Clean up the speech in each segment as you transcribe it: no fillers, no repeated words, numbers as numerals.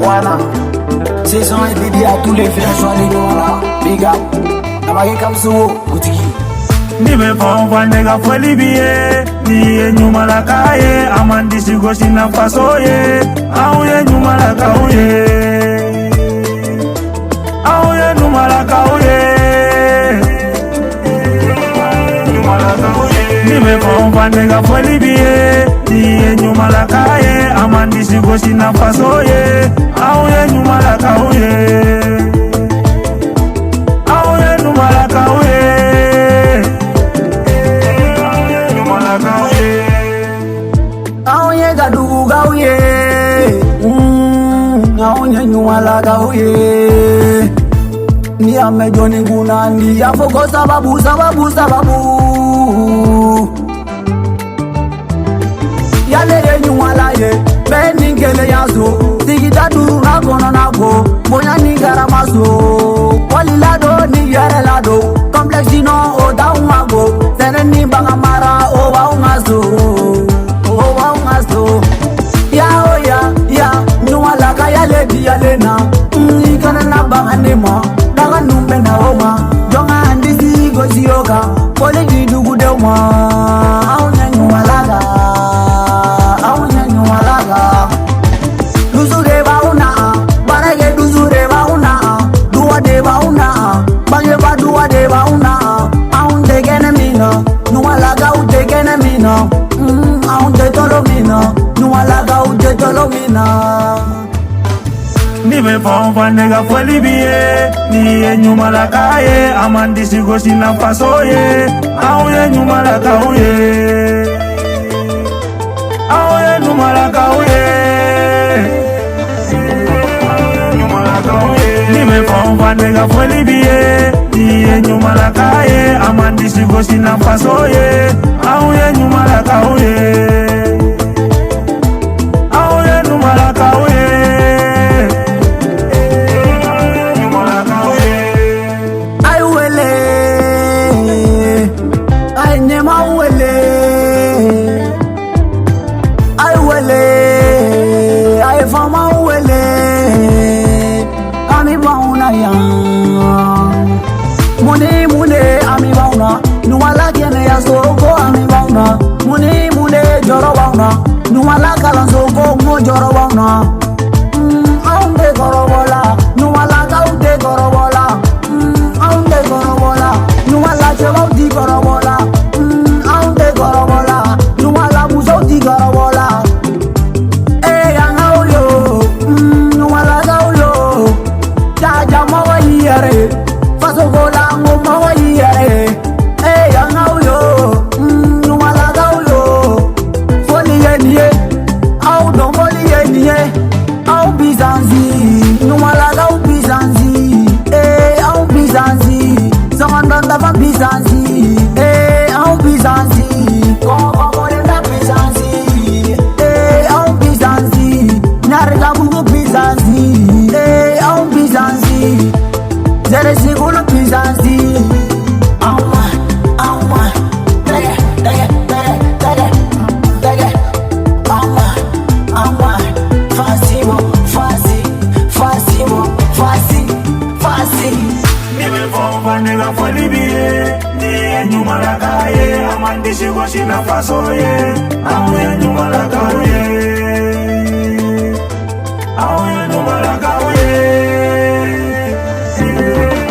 Wana, saison et dédié à tous les villageois de Nioumala. Big up, Namage Kamso, Boutiki. Ni me fon nega foli biye, ni ye Nioumala kaye, amandi sigosi na faso ye, auye Nioumala kauye, auye Nioumala kauye, Nioumala kauye. Ni me fon nega foli biye, ni ye Nioumala kaye, amandi sigosi na faso ye, auye Nioumala kauye, auye Nioumala kauye. Aonye gadugu gauye, aonye Nioumala gauye. Ni amejoni nguna ni afoko sababu. Yale ye Nioumala ye, beni ngele yazo. Tigita duru na kono nako, bonya ni garamazo. Wali lado ni yere lado, complexe no o daungago. Tene ni bangamara o waungazo. Ya, Nioumala kaya ledi alena. Ikana na banganema, daga numbe na oma. Jonga andisi gozi yoga, pole jidugu deuma. Aonya Nioumala ga, aonya Nioumala ga. Duzure bauna, barage duzure bauna. Dua de bauna, bange ba dua de bauna. Aun de gene mina, Nioumala ga u de gene mina. Aun de tolo mina, Nioumala ga u de tolo mina. Ni me fon nega foli biye, ni ye Nioumala kaye, amandi sigosi na faso ye, auye Nioumala kauye, auye Nioumala kauye, Nioumala kauye. Ni me fon nega foli biye, ni ye Nioumala kaye, amandi sigosi na faso ye, auye Nioumala kauye, auye Nioumala kauye. Mune ami bauna, Nioumala kene ya soko ami bauna. Mune joro bauna, Nioumala kalan soko mo joro bauna. Aunde korobola, Nioumala kaunde korobola. Aunde korobola, Nioumala chebauti korobola. Aunde korobola, Nioumala musauti korobola. Angauyo, Nioumala gauyo. Jaja mawa yere, faso gola mawa yere. Angauyo, Nioumala gauyo. Foli yeniye, au don foli yeniye. Au Bizanzi, Nioumala gau Bizanzi. Au Bizanzi, zamandanda va Bizanzi. Au Bizanzi, kokorenda Bizanzi. Au Bizanzi, nyarga bugu Bizanzi. Au Bizanzi, zere sigolo Bizanzi. Nega foli biye, ni ye Nioumala kaye, amandi sigosi na faso ye, auye Nioumala kauye, auye Nioumala kauye,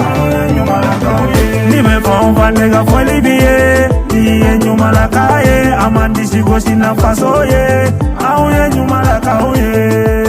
auye Nioumala kauye. Ni me fon nega foli biye, ni ye Nioumala kaye, amandi sigosi na faso ye, auye Nioumala kauye.